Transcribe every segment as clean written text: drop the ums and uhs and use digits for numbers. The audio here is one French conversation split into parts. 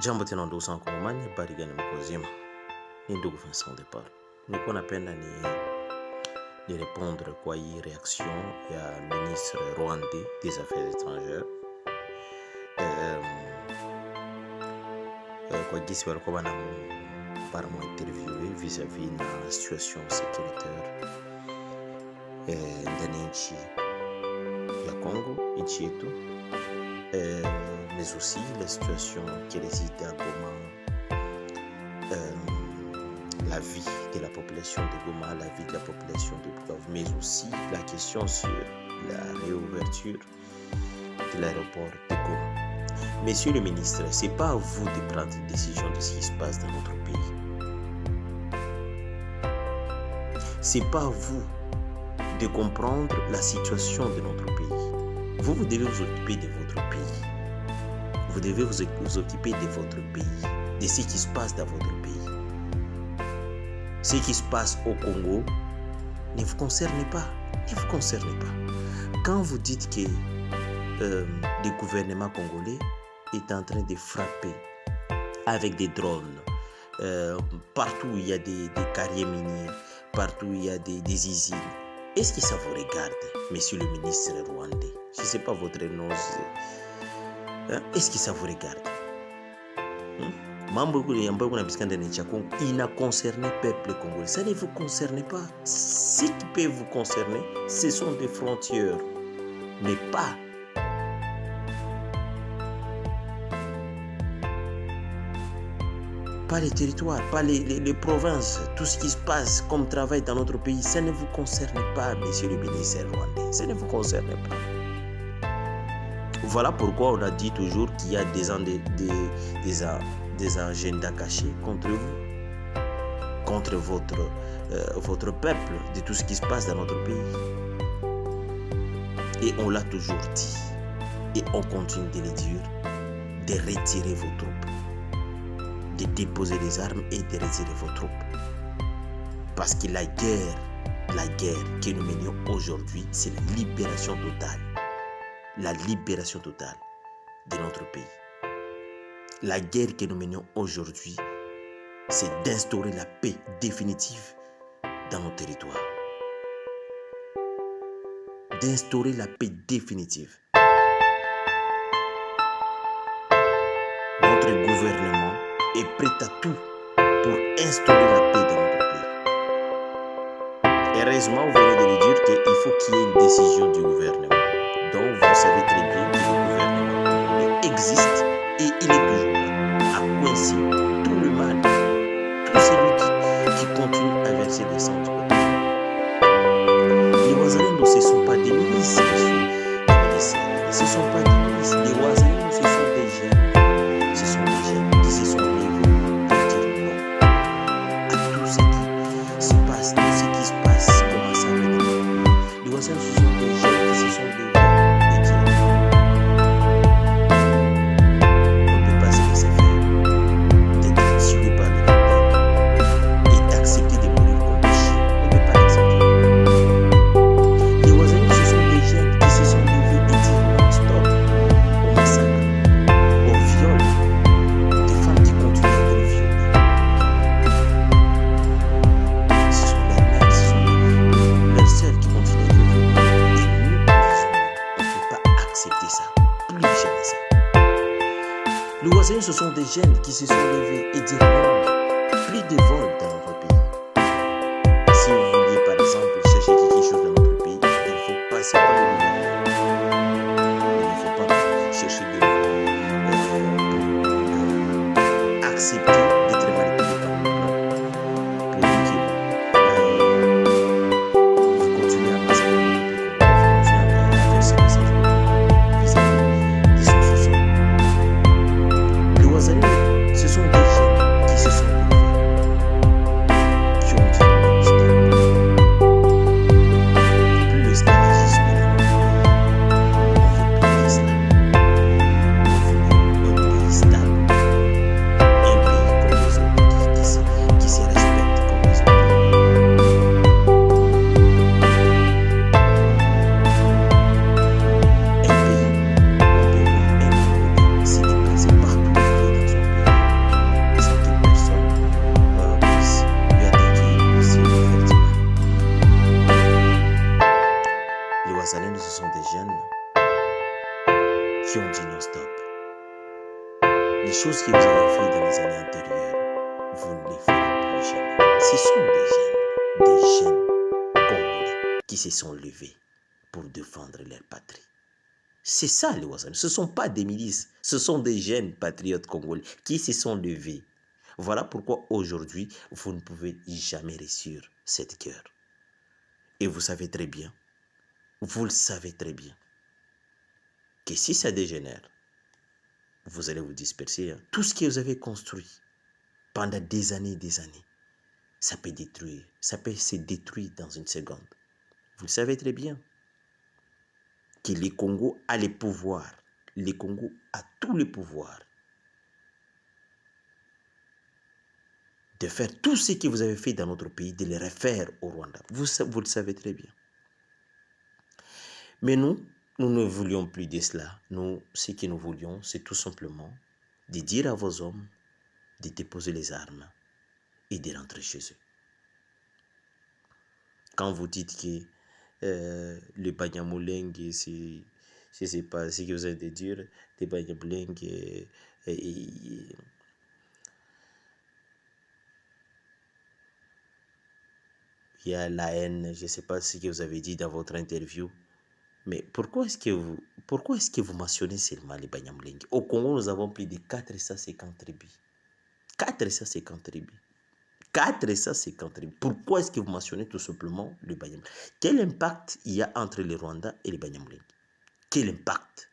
Jambo tena ndugu zangu Kongomani, habari gani mko wazima? Ni ndugu Vincent Depart. Nilikuwa napenda ni répondre kwa hii reaction ya ministre rwandais des affaires étrangères kwa gisi walikuwa wanamu interviewe vis-à-vis na situation sécuritaire ndani nchi ya Congo, nchi yetu, mais aussi la situation qui réside à Goma, la vie de la population de Goma, la vie de la population de Bukavu, mais aussi la question sur la réouverture de l'aéroport de Goma. Monsieur le ministre, ce n'est pas à vous de prendre une décision de ce qui se passe dans notre pays. Ce n'est pas à vous de comprendre la situation de notre pays. Vous devez vous occuper de votre pays. Vous devez vous occuper de votre pays, de ce qui se passe dans votre pays. Ce qui se passe au Congo ne vous concerne pas. Ne vous concerne pas. Quand vous dites que le gouvernement congolais est en train de frapper avec des drones, partout où il y a des carrières minières, partout où il y a des usines, est-ce que ça vous regarde, monsieur le ministre rwandais? Je ne sais pas votre nom. Est-ce que ça vous regarde? Il a concerné le peuple congolais. Ça ne vous concerne pas. Ce qui peut vous concerner, ce sont des frontières, mais pas les territoires, pas les provinces, tout ce qui se passe comme travail dans notre pays. Ça ne vous concerne pas, monsieur le ministre rwandais. Ça ne vous concerne pas. Voilà pourquoi on a dit toujours qu'il y a des agendas cachés contre vous, contre votre peuple, de tout ce qui se passe dans notre pays. Et on l'a toujours dit, et on continue de le dire, de retirer vos troupes, de déposer les armes et de retirer vos troupes. Parce que la guerre que nous menons aujourd'hui, c'est la libération totale. La libération totale de notre pays. La guerre que nous menons aujourd'hui, c'est d'instaurer la paix définitive dans nos territoires. D'instaurer la paix définitive. Notre gouvernement est prêt à tout pour instaurer la paix dans notre pays. Heureusement, vous venez de le dire qu'il faut qu'il y ait une décision du gouvernement. Donc, vous savez très bien que le gouvernement existe et il est toujours là, à coincer tout le mal, tout celui qui continue à verser des sang du peuple. Les Wazalendo, ce ne sont pas des milices, ce ne sont pas des milices. Les Wazalendo, ce sont des jeunes. Ce sont des jeunes qui se sont levés pour dire non à tout ce qui se passe, tout ce qui se passe, comment ça va être. Les Wazalendo, ce sont des jeunes qui se sont levés. Ce sont des jeunes qui se sont levés et disent non, plus de vols dans notre pays. Si vous vouliez par exemple chercher quelque chose dans notre pays, il faut passer par le gouvernement. Il ne faut pas chercher des vols pour accepter d'être manipulé par le gouvernement. Pour dire que vous continuez à passer par le gouvernement, vous continuez à faire ce message vis-à-vis des sous-sols. Ce sont des gens qui se sont levés Les choses que vous avez faites dans les années antérieures, vous ne les ferez plus jamais. Ce sont des jeunes Congolais qui se sont levés pour défendre leur patrie. C'est ça les Wazalendo. Ce ne sont pas des milices, ce sont des jeunes patriotes congolais qui se sont levés. Voilà pourquoi aujourd'hui, vous ne pouvez jamais réussir cette guerre. Et vous savez très bien, vous le savez très bien, que si ça dégénère, vous allez vous disperser. Hein. Tout ce que vous avez construit pendant des années, ça peut détruire, ça peut se détruire dans une seconde. Vous le savez très bien que le Congo a les pouvoirs. Le Congo a tous les pouvoirs de faire tout ce que vous avez fait dans notre pays, de le refaire au Rwanda. Vous le savez très bien. Mais nous ne voulions plus de cela. Nous, ce que nous voulions, c'est tout simplement de dire à vos hommes de déposer les armes et de rentrer chez eux. Quand vous dites que le Banyamulenge, je ne sais pas ce que vous avez de dire, le Banyamulenge, il y a la haine, je ne sais pas ce que vous avez dit dans votre interview. Mais pourquoi est-ce que vous mentionnez seulement les Banyamulenge? Au Congo, nous avons plus de 450 tribus. 450 tribus. 450 tribus. Pourquoi est-ce que vous mentionnez tout simplement le Banyamulenge? Quel impact il y a entre les Rwandais et les Banyamulenge? Quel impact?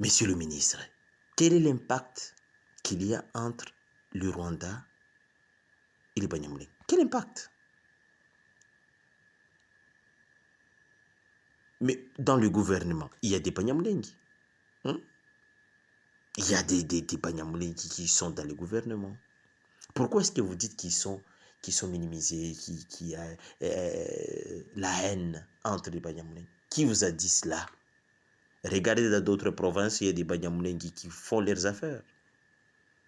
Monsieur le ministre, quel est l'impact qu'il y a entre le Rwanda et les Banyamulenge? Quel impact? Mais dans le gouvernement, il y a des Banyamulenge. Hein? Il y a des Banyamulenge qui sont dans le gouvernement. Pourquoi est-ce que vous dites qu'ils sont minimisés, qu'il y a la haine entre les Banyamulenge? Qui vous a dit cela? Regardez dans d'autres provinces, il y a des Banyamulenge qui font leurs affaires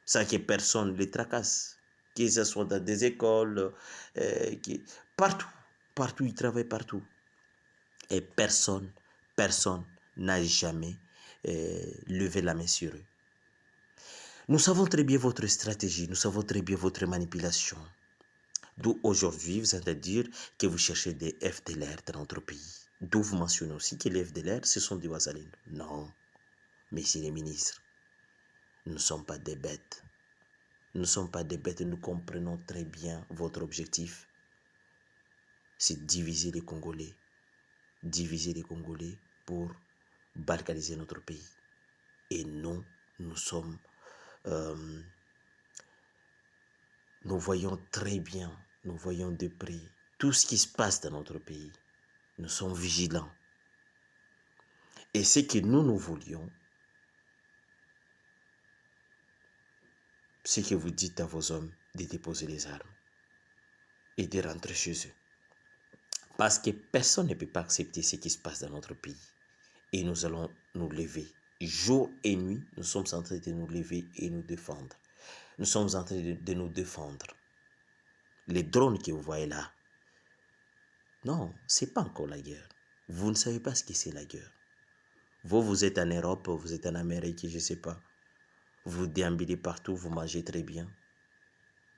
sans que personne les tracasse. Que ce soit dans des écoles, partout, ils travaillent partout. Et personne n'a jamais levé la main sur eux. Nous savons très bien votre stratégie, nous savons très bien votre manipulation. D'où aujourd'hui, vous allez dire que vous cherchez des FDLR dans notre pays. D'où vous mentionnez aussi que les FDLR, ce sont des Wazalendo. Non, messieurs les ministres, nous ne sommes pas des bêtes. Nous ne sommes pas des bêtes, nous comprenons très bien votre objectif. C'est diviser les Congolais. Diviser les Congolais pour balkaniser notre pays. Et nous sommes... nous voyons très bien, nous voyons de près tout ce qui se passe dans notre pays. Nous sommes vigilants. Et ce que nous voulions, c'est que vous dites à vos hommes de déposer les armes et de rentrer chez eux. Parce que personne ne peut pas accepter ce qui se passe dans notre pays. Et nous allons nous lever. Jour et nuit, nous sommes en train de nous lever et nous défendre. Nous sommes en train de nous défendre. Les drones que vous voyez là, non, ce n'est pas encore la guerre. Vous ne savez pas ce que c'est la guerre. Vous êtes en Europe, vous êtes en Amérique, je ne sais pas. Vous déambulez partout, vous mangez très bien.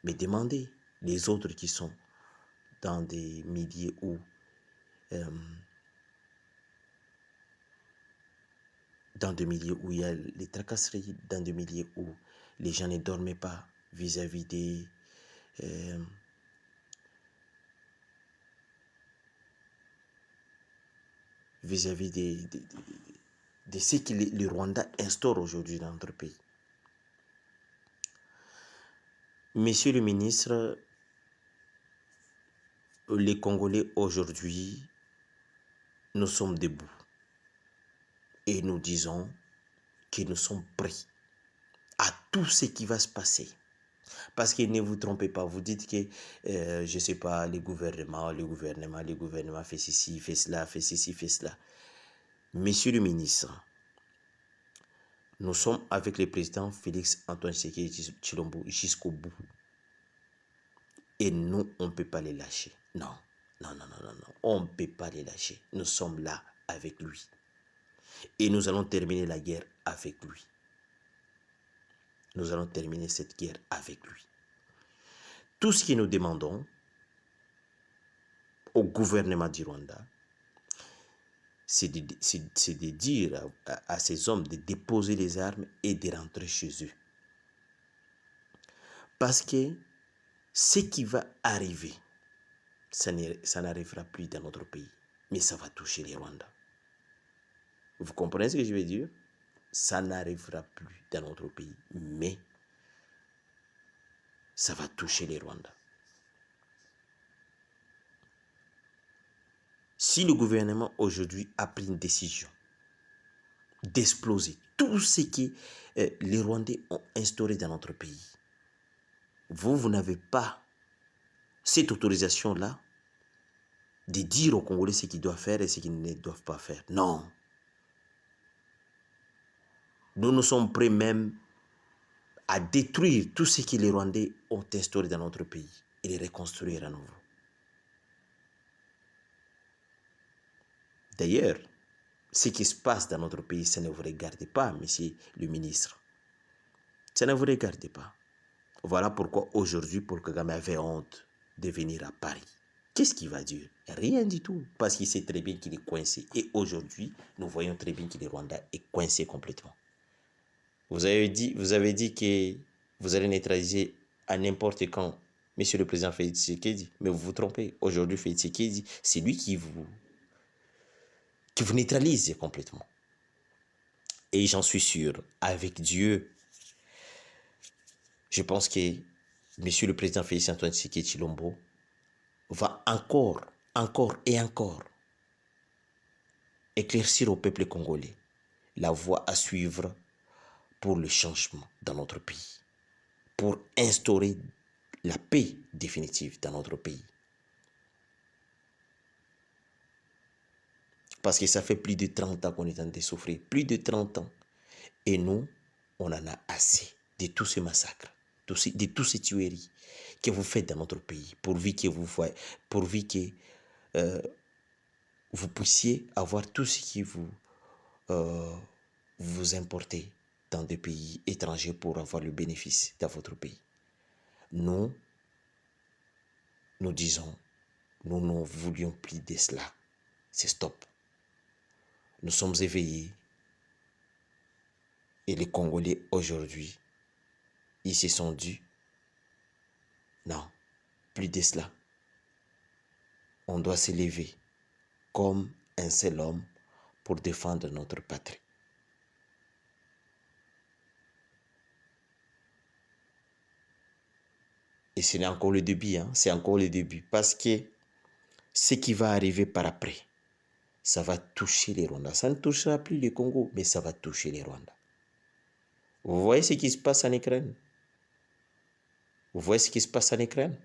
Mais demandez les autres qui sont dans des milieux où il y a les tracasseries, dans des milieux où les gens ne dormaient pas vis-à-vis des de ce que le Rwanda instaure aujourd'hui dans notre pays. Monsieur le ministre, les Congolais aujourd'hui, nous sommes debout. Et nous disons que nous sommes prêts à tout ce qui va se passer. Parce que ne vous trompez pas, vous dites que, je ne sais pas, le gouvernement fait ceci, fait cela, fait ceci, fait cela. Monsieur le ministre, nous sommes avec le président Félix Antoine Tshisekedi Tshilombo jusqu'au bout. Et nous, on ne peut pas les lâcher. Non, on ne peut pas les lâcher. Nous sommes là avec lui. Et nous allons terminer la guerre avec lui. nous allons terminer cette guerre avec lui. Tout ce que nous demandons au gouvernement du Rwanda, c'est de dire à ces hommes de déposer les armes et de rentrer chez eux. Parce que ce qui va arriver, ça n'arrivera plus dans notre pays, mais ça va toucher les Rwandais. Vous comprenez ce que je veux dire? Ça n'arrivera plus dans notre pays, mais ça va toucher les Rwandais. Si le gouvernement aujourd'hui a pris une décision d'exploser tout ce que les Rwandais ont instauré dans notre pays, vous n'avez pas cette autorisation-là de dire aux Congolais ce qu'ils doivent faire et ce qu'ils ne doivent pas faire. Non. Nous sommes prêts même à détruire tout ce que les Rwandais ont instauré dans notre pays et les reconstruire à nouveau. D'ailleurs, ce qui se passe dans notre pays, ça ne vous regarde pas, monsieur le ministre. Ça ne vous regarde pas. Voilà pourquoi aujourd'hui, Paul Kagame avait honte de venir à Paris. Qu'est-ce qu'il va dire? Rien du tout. Parce qu'il sait très bien qu'il est coincé. Et aujourd'hui, nous voyons très bien que le Rwanda est coincé complètement. Vous avez dit que vous allez neutraliser à n'importe quand monsieur le président Félix Tshisekedi. Mais vous vous trompez. Aujourd'hui, Félix Tshisekedi, c'est lui qui vous neutralise complètement. Et j'en suis sûr, avec Dieu, je pense que monsieur le président Félix Antoine Tshisekedi Tshilombo va encore éclaircir au peuple congolais la voie à suivre pour le changement dans notre pays, pour instaurer la paix définitive dans notre pays. Parce que ça fait plus de 30 ans qu'on est en train de souffrir, plus de 30 ans. Et nous, on en a assez de tous ces massacres, de toutes ces tueries que vous faites dans notre pays, pourvu que vous puissiez avoir tout ce qui vous importez dans des pays étrangers pour avoir le bénéfice dans votre pays. Nous disons, nous ne voulions plus de cela. C'est stop. Nous sommes éveillés. Et les Congolais aujourd'hui, ils se sont dit, non, plus de cela. On doit se lever comme un seul homme pour défendre notre patrie. Et c'est encore le début, c'est encore le début. Parce que ce qui va arriver par après, ça va toucher les Rwandais. Ça ne touchera plus le Congo, mais ça va toucher les Rwandais. Vous voyez ce qui se passe en Ukraine? Vous voyez ce qui se passe en Ukraine?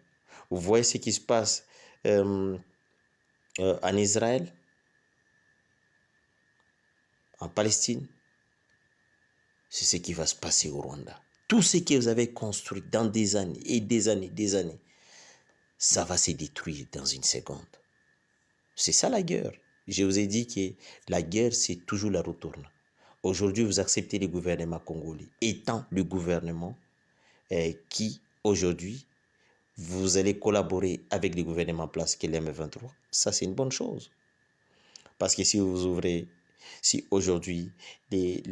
Vous voyez ce qui se passe en Israël? En Palestine? C'est ce qui va se passer au Rwanda. Tout ce que vous avez construit dans des années et des années, ça va se détruire dans une seconde. C'est ça la guerre. Je vous ai dit que la guerre, c'est toujours la retourne. Aujourd'hui, vous acceptez le gouvernement congolais, étant le gouvernement qui, aujourd'hui, vous allez collaborer avec le gouvernement en place, qui est l'M23. Ça, c'est une bonne chose. Parce que si vous ouvrez, si aujourd'hui, les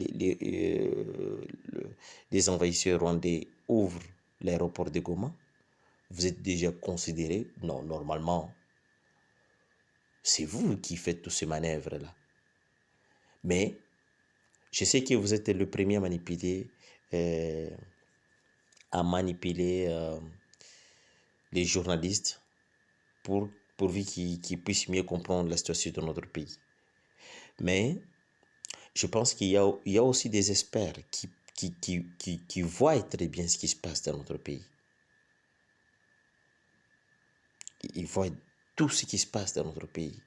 envahisseurs rwandais ouvrent l'aéroport de Goma, vous êtes déjà considéré, non, normalement, c'est vous qui faites toutes ces manœuvres-là. Mais je sais que vous êtes le premier à manipuler les journalistes pourvu qu'ils puissent mieux comprendre la situation de notre pays. Mais je pense qu'il y a aussi des experts qui voient très bien ce qui se passe dans notre pays. Ils voient tout ce qui se passe dans notre pays.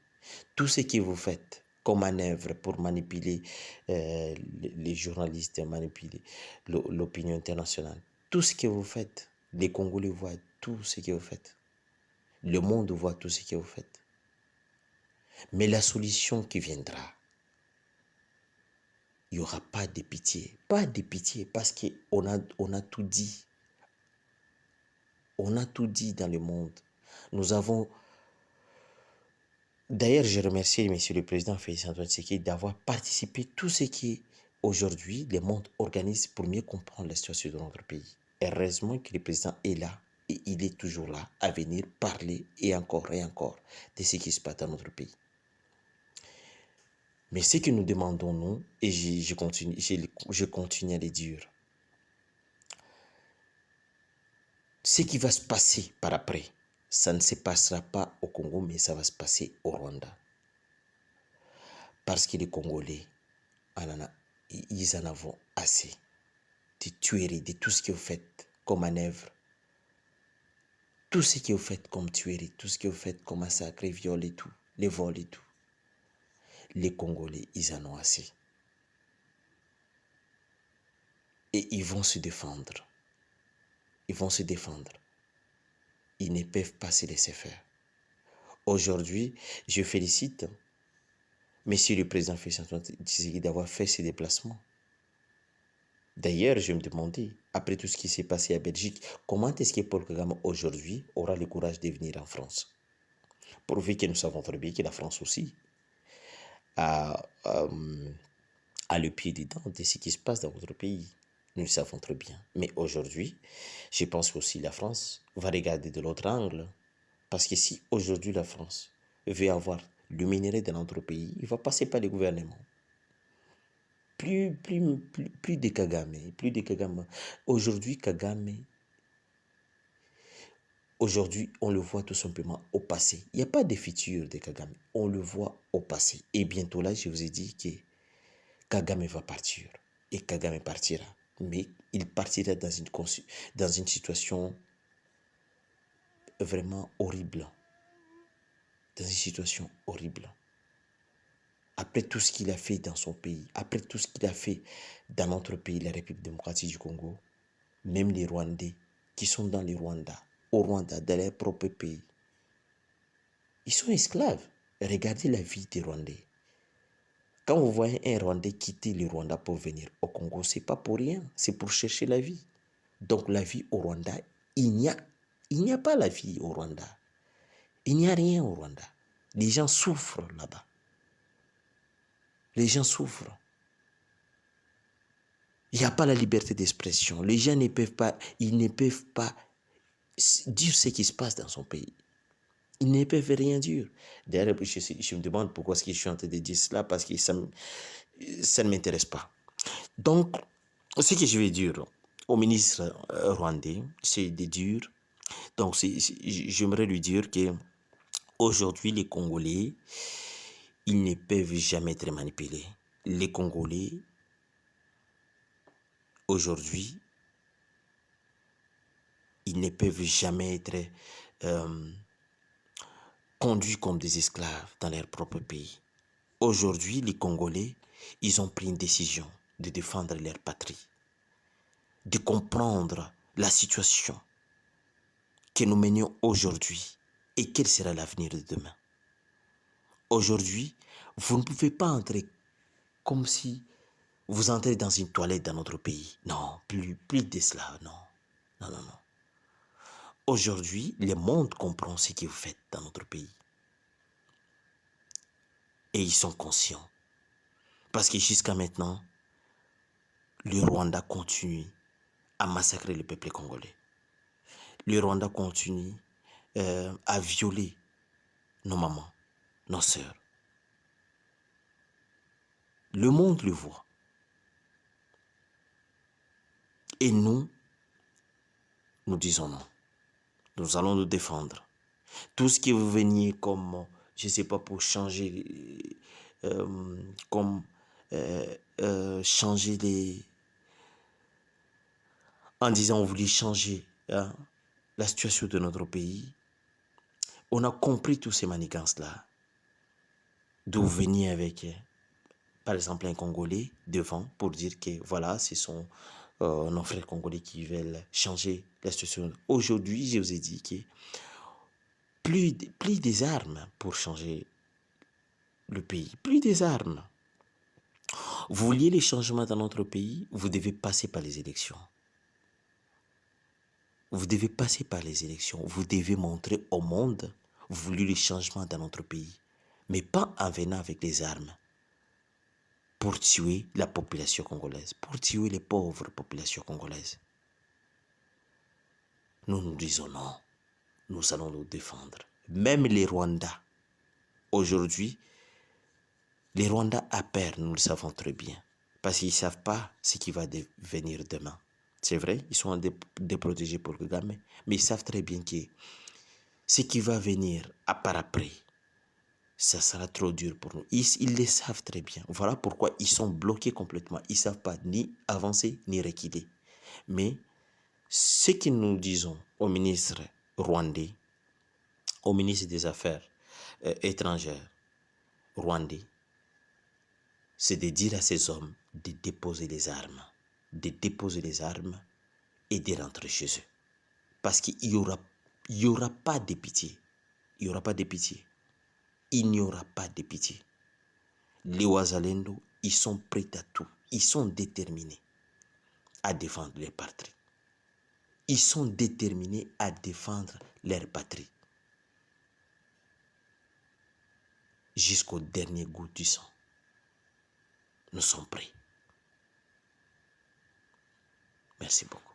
Tout ce que vous faites comme manœuvre pour manipuler les journalistes, manipuler l'opinion internationale. Tout ce que vous faites, les Congolais voient tout ce que vous faites. Le monde voit tout ce que vous faites. Mais la solution qui viendra, il n'y aura pas de pitié. Pas de pitié parce qu'on a tout dit. On a tout dit dans le monde. Nous avons... D'ailleurs, je remercie M. le Président Félix Antoine Tshisekedi d'avoir participé à tout ce qui, aujourd'hui, le monde organise pour mieux comprendre la situation de notre pays. Heureusement que le Président est là et il est toujours là à venir parler et encore de ce qui se passe dans notre pays. Mais ce que nous demandons, nous, et je continue à le dire, ce qui va se passer par après, ça ne se passera pas au Congo, mais ça va se passer au Rwanda. Parce que les Congolais, ils en ont assez de tueries, de tout ce qu'ils ont fait comme manœuvre. Tout ce qu'ils ont fait comme tuerie, tout ce qu'ils ont fait comme massacre, viol et tout, les vols et tout. Les Congolais, ils en ont assez. Et ils vont se défendre. Ils vont se défendre. Ils ne peuvent pas se laisser faire. Aujourd'hui, je félicite Monsieur le Président Félix Antoine Tshisekedi d'avoir fait ces déplacements. D'ailleurs, je me demandais, après tout ce qui s'est passé à Belgique, comment est-ce que Paul Kagame aujourd'hui aura le courage de venir en France? Prouver que nous savons très bien que la France aussi a le pied dedans de ce qui se passe dans votre pays. Nous le savons très bien. Mais aujourd'hui, je pense aussi que la France va regarder de l'autre angle. Parce que si aujourd'hui la France veut avoir le minerai dans notre pays, il va passer par les gouvernements. Plus de Kagame, plus de Kagame. Aujourd'hui, Kagame, aujourd'hui, on le voit tout simplement au passé. Il n'y a pas de futur de Kagame. On le voit au passé. Et bientôt là, je vous ai dit que Kagame va partir. Et Kagame partira. Mais il partira dans une situation vraiment horrible. Dans une situation horrible. Après tout ce qu'il a fait dans son pays, après tout ce qu'il a fait dans notre pays, la République démocratique du Congo, même les Rwandais qui sont dans le Rwanda, au Rwanda, dans leur propre pays, ils sont esclaves. Regardez la vie des Rwandais. Quand vous voyez un Rwandais quitter le Rwanda pour venir au Congo, ce n'est pas pour rien, c'est pour chercher la vie. Donc la vie au Rwanda, il n'y a pas la vie au Rwanda. Il n'y a rien au Rwanda. Les gens souffrent là-bas. Les gens souffrent. Il n'y a pas la liberté d'expression. Les gens ne peuvent pas dire ce qui se passe dans son pays. Ils ne peuvent rien dire. D'ailleurs, je me demande pourquoi est-ce que je suis en train de dire cela, parce que ça ne m'intéresse pas. Donc, ce que je vais dire au ministre rwandais, c'est de dire, donc j'aimerais lui dire que aujourd'hui, les Congolais, ils ne peuvent jamais être manipulés. Les Congolais, aujourd'hui, ils ne peuvent jamais être conduits comme des esclaves dans leur propre pays. Aujourd'hui, les Congolais, ils ont pris une décision de défendre leur patrie, de comprendre la situation que nous menions aujourd'hui et quel sera l'avenir de demain. Aujourd'hui, vous ne pouvez pas entrer comme si vous entrez dans une toilette dans notre pays. Non, plus de cela, non. Non. Aujourd'hui, le monde comprend ce que vous faites dans notre pays. Et ils sont conscients. Parce que jusqu'à maintenant, le Rwanda continue à massacrer le peuple congolais. Le Rwanda continue à violer nos mamans, nos sœurs. Le monde le voit. Et nous disons non. Nous allons nous défendre. Tout ce qui vous veniez comme, je ne sais pas, pour changer, changer les... En disant on voulait changer la situation de notre pays, on a compris tous ces manigances-là. D'où venir avec, par exemple, un Congolais devant pour dire que voilà, ce sont nos frères congolais qui veulent changer la situation. Aujourd'hui, je vous ai dit que plus des armes pour changer le pays, plus des armes. Vous vouliez les changements dans notre pays, vous devez passer par les élections. Vous devez passer par les élections. Vous devez montrer au monde, vous voulez les changements dans notre pays. Mais pas en venant avec les armes pour tuer la population congolaise, pour tuer les pauvres populations congolaises. Nous disons non. Nous allons nous défendre. Même les Rwandais, aujourd'hui, les Rwandais a peur, nous le savons très bien. Parce qu'ils ne savent pas ce qui va devenir demain. C'est vrai, ils sont déprotégés pour Kagame, mais ils savent très bien que ce qui va venir par après, ça sera trop dur pour nous. Ils le savent très bien. Voilà pourquoi ils sont bloqués complètement. Ils ne savent pas ni avancer ni reculer. Mais ce que nous disons au ministre rwandais, au ministre des Affaires étrangères rwandais, c'est de dire à ces hommes de déposer les armes. De déposer les armes et de rentrer chez eux. Parce qu'il n'y aura pas de pitié. Il n'y aura pas de pitié. Il n'y aura pas de pitié. Les Wazalendo, ils sont prêts à tout. Ils sont déterminés à défendre leur patrie. Ils sont déterminés à défendre leur patrie. Jusqu'au dernier goût du sang. Nous sommes prêts. Merci beaucoup.